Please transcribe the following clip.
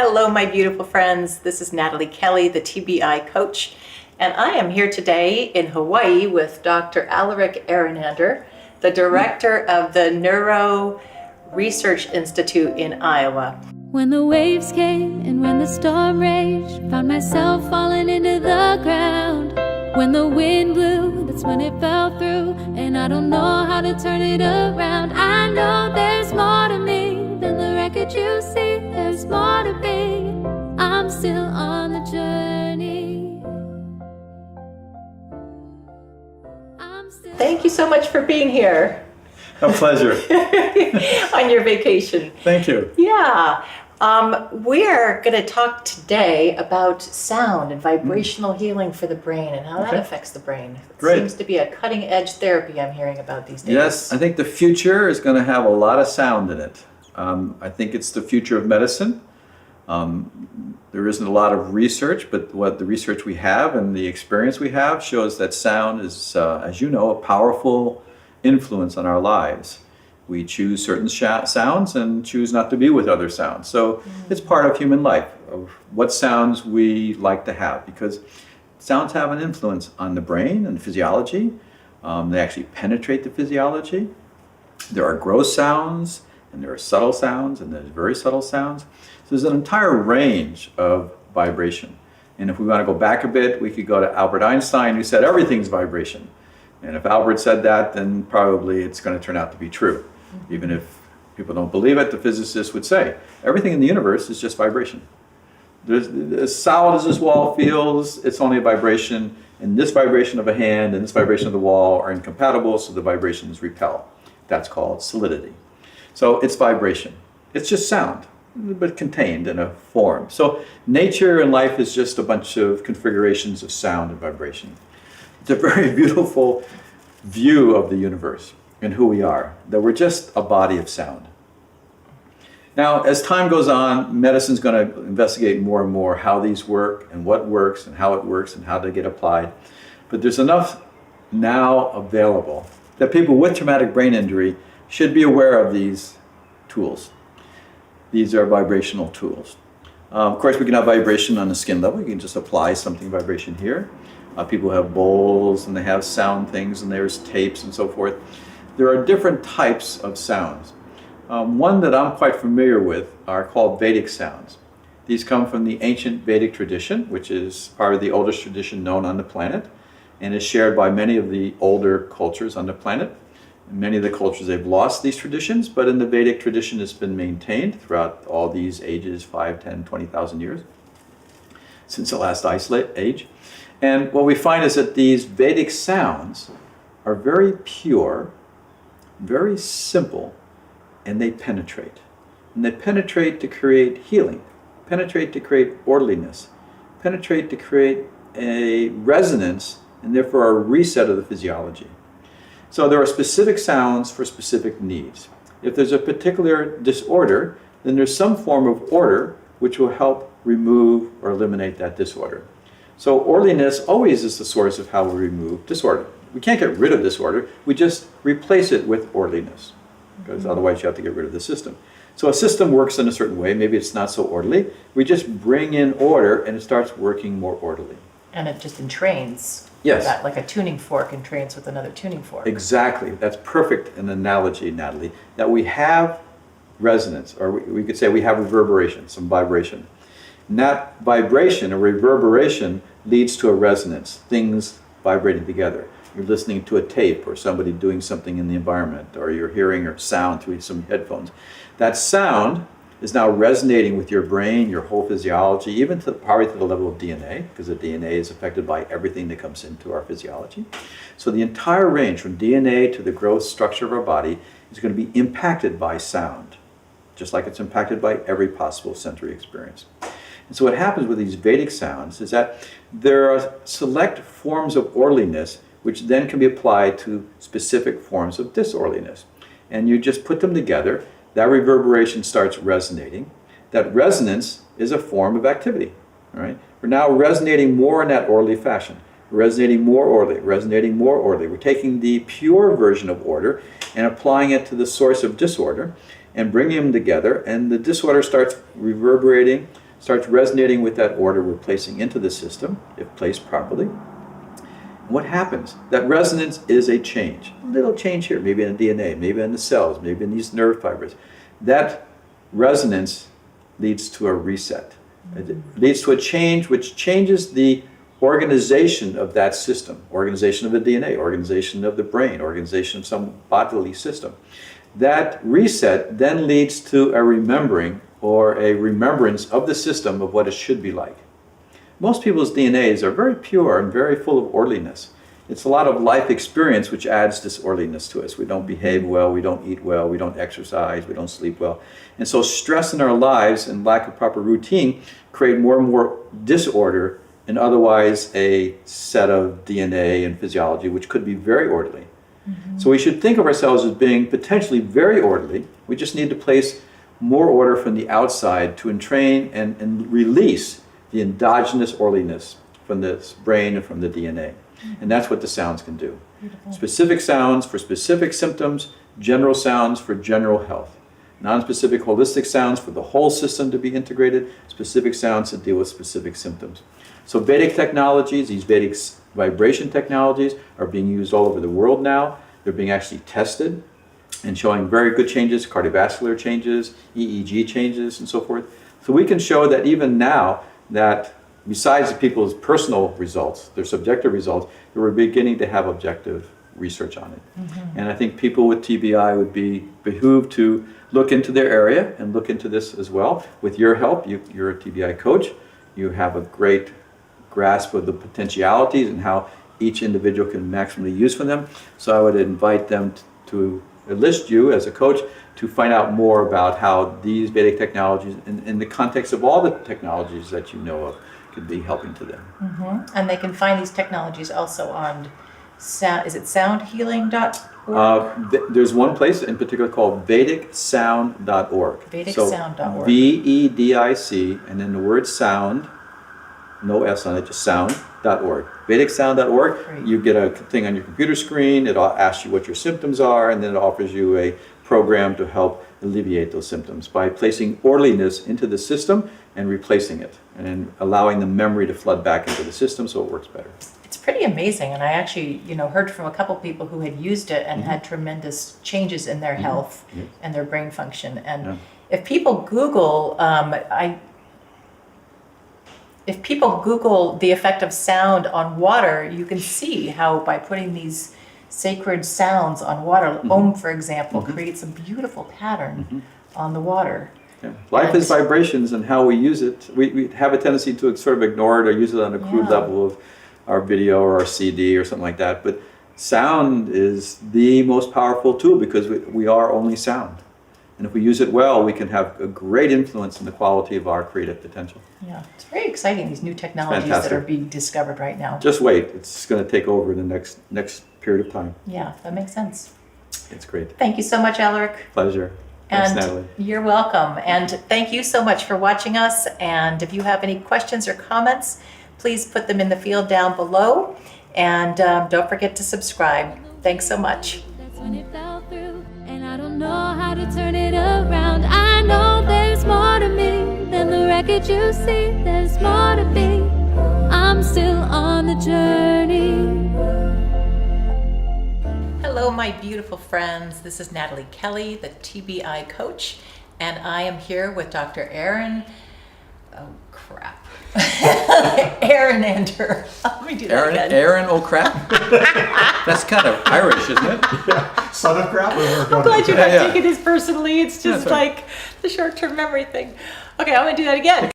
Hello, my beautiful friends. This is Natalie Kelly, the TBI coach, and I am here today in Hawaii with Dr. Alaric Arenander, the director of the Neuro Research Institute in Iowa. When the waves came and when the storm raged, found myself falling into the ground. When the wind blew, that's when it fell through, and I don't know how to turn it around. I know there's more to me than the record you see. There's more to be. I'm still on the journey. Thank you so much for being here. A pleasure. On your vacation. Thank you. Yeah. We're going to talk today about sound and vibrational healing for the brain and how that affects the brain. It seems to be a cutting edge therapy I'm hearing about these days. Yes, I think the future is going to have a lot of sound in it. I think it's the future of medicine. There isn't a lot of research, but what the research we have and the experience we have shows that sound is, as you know, a powerful influence on our lives. We choose certain sounds and choose not to be with other sounds. So it's part of human life, of what sounds we like to have, because sounds have an influence on the brain and physiology. They actually penetrate the physiology. There are gross sounds, and there are subtle sounds, and there's very subtle sounds. So there's an entire range of vibration. And if we want to go back a bit, we could go to Albert Einstein, who said everything's vibration. And if Albert said that, then probably it's going to turn out to be true. Even if people don't believe it, the physicists would say everything in the universe is just vibration. As solid as this wall feels, it's only a vibration, and this vibration of a hand and this vibration of the wall are incompatible, so the vibrations repel. That's called solidity. So it's vibration. It's just sound, but contained in a form. So nature and life is just a bunch of configurations of sound and vibration. It's a very beautiful view of the universe and who we are, that we're just a body of sound. Now, as time goes on, medicine's going to investigate more and more how these work and what works and how it works and how they get applied. But there's enough now available that people with traumatic brain injury should be aware of these tools. These are vibrational tools. Of course, we can have vibration on the skin level. You can just apply something vibration here. People have bowls and they have sound things, and there's tapes and so forth. There are different types of sounds. One that I'm quite familiar with are called Vedic Sounds. These come from the ancient Vedic tradition, which is part of the oldest tradition known on the planet, and is shared by many of the older cultures on the planet. In many of the cultures, they've lost these traditions, but in the Vedic tradition, it's been maintained throughout all these ages, 5, 10, 20,000 years, since the last ice age. And what we find is that these Vedic sounds are very pure, very simple, and they penetrate. And they penetrate to create healing, penetrate to create orderliness, penetrate to create a resonance, and therefore a reset of the physiology. So there are specific sounds for specific needs. If there's a particular disorder, then there's some form of order which will help remove or eliminate that disorder. So orderliness always is the source of how we remove disorder. We can't get rid of disorder, we just replace it with orderliness, because otherwise you have to get rid of the system. So a system works in a certain way, maybe it's not so orderly. We just bring in order and it starts working more orderly. And it just entrains. Yes. That, like a tuning fork entrains with another tuning fork. Exactly. That's perfect an analogy, Natalie, that we have resonance, or we could say we have reverberation, some vibration. And that vibration or reverberation leads to a resonance, things vibrating together. You're listening to a tape or somebody doing something in the environment, or you're hearing a sound through some headphones. That sound is now resonating with your brain, your whole physiology, even probably to the level of DNA, because the DNA is affected by everything that comes into our physiology. So the entire range from DNA to the gross structure of our body is going to be impacted by sound, just like it's impacted by every possible sensory experience. And so what happens with these Vedic sounds is that there are select forms of orderliness which then can be applied to specific forms of disorderliness. And you just put them together, that reverberation starts resonating. That resonance is a form of activity. All right? We're now resonating more in that orderly fashion. Resonating more orderly, resonating more orderly. We're taking the pure version of order and applying it to the source of disorder and bringing them together, and the disorder starts reverberating starts resonating with that order we're placing into the system, if placed properly. And what happens? That resonance is a change. A little change here, maybe in the DNA, maybe in the cells, maybe in these nerve fibers. That resonance leads to a reset. It leads to a change which changes the organization of that system, organization of the DNA, organization of the brain, organization of some bodily system. That reset then leads to a remembering or a remembrance of the system of what it should be like. Most people's DNAs are very pure and very full of orderliness. It's a lot of life experience which adds this orderliness to us. We don't behave well, we don't eat well, we don't exercise, we don't sleep well. And so stress in our lives and lack of proper routine create more and more disorder in otherwise a set of DNA and physiology which could be very orderly. So we should think of ourselves as being potentially very orderly. We just need to place more order from the outside to entrain and release the endogenous orderliness from the brain and from the DNA. And that's what the sounds can do. Beautiful. Specific sounds for specific symptoms, general sounds for general health. Non-specific holistic sounds for the whole system to be integrated, specific sounds to deal with specific symptoms. So Vedic technologies, these Vedic vibration technologies are being used all over the world now. They're being actually tested and showing very good changes, cardiovascular changes, EEG changes, and so forth. So we can show that even now that besides people's personal results, their subjective results, that we're beginning to have objective research on it. And I think people with TBI would be behooved to look into their area and look into this as well. With your help, you're a TBI coach, you have a great grasp of the potentialities and how each individual can maximally use from them. So I would invite them to enlist you as a coach to find out more about how these Vedic technologies, in the context of all the technologies that you know of, could be helping to them. And they can find these technologies also on, is it soundhealing.org? There's one place in particular called VedicSound.org. VedicSound.org. VEDIC, and then the word sound, no S on it, just sound.org. VedicSound.org. Great. You get a thing on your computer screen, it'll ask you what your symptoms are, and then it offers you a program to help alleviate those symptoms by placing orderliness into the system and replacing it, and allowing the memory to flood back into the system so it works better. It's pretty amazing, and I actually, heard from a couple people who had used it and had tremendous changes in their health and their brain function. And if people Google, if people Google the effect of sound on water, you can see how by putting these sacred sounds on water, Om, for example, creates a beautiful pattern on the water. Yeah. Life is vibrations, and how we use it. We have a tendency to sort of ignore it or use it on a crude level of our video or our CD or something like that. But sound is the most powerful tool because we are only sound. And if we use it well, we can have a great influence in the quality of our creative potential. Yeah, it's very exciting, these new technologies that are being discovered right now. Just wait. It's going to take over in the next period of time. Yeah, that makes sense. It's great. Thank you so much, Alaric. Pleasure. Thanks, And Natalie. you're welcome. And thank you so much for watching us. And if you have any questions or comments, please put them in the field down below. And don't forget to subscribe. Thanks so much. That's when it fell through, and I don't know how to turn it around. I know there's more to me than the wreckage you see. There's more to be. I'm still on the journey. Hello, my beautiful friends. This is Natalie Kelly, the TBI coach, and I am here with Dr. Aaron. Oh, crap. Aaronander. Let me do that again. Aaron O'Crap? That's kind of Irish, isn't it? Yeah, son of crap. I'm glad you're not Yeah. taking this personally. It's just That's right. like the short-term memory thing. Okay, I'm going to do that again.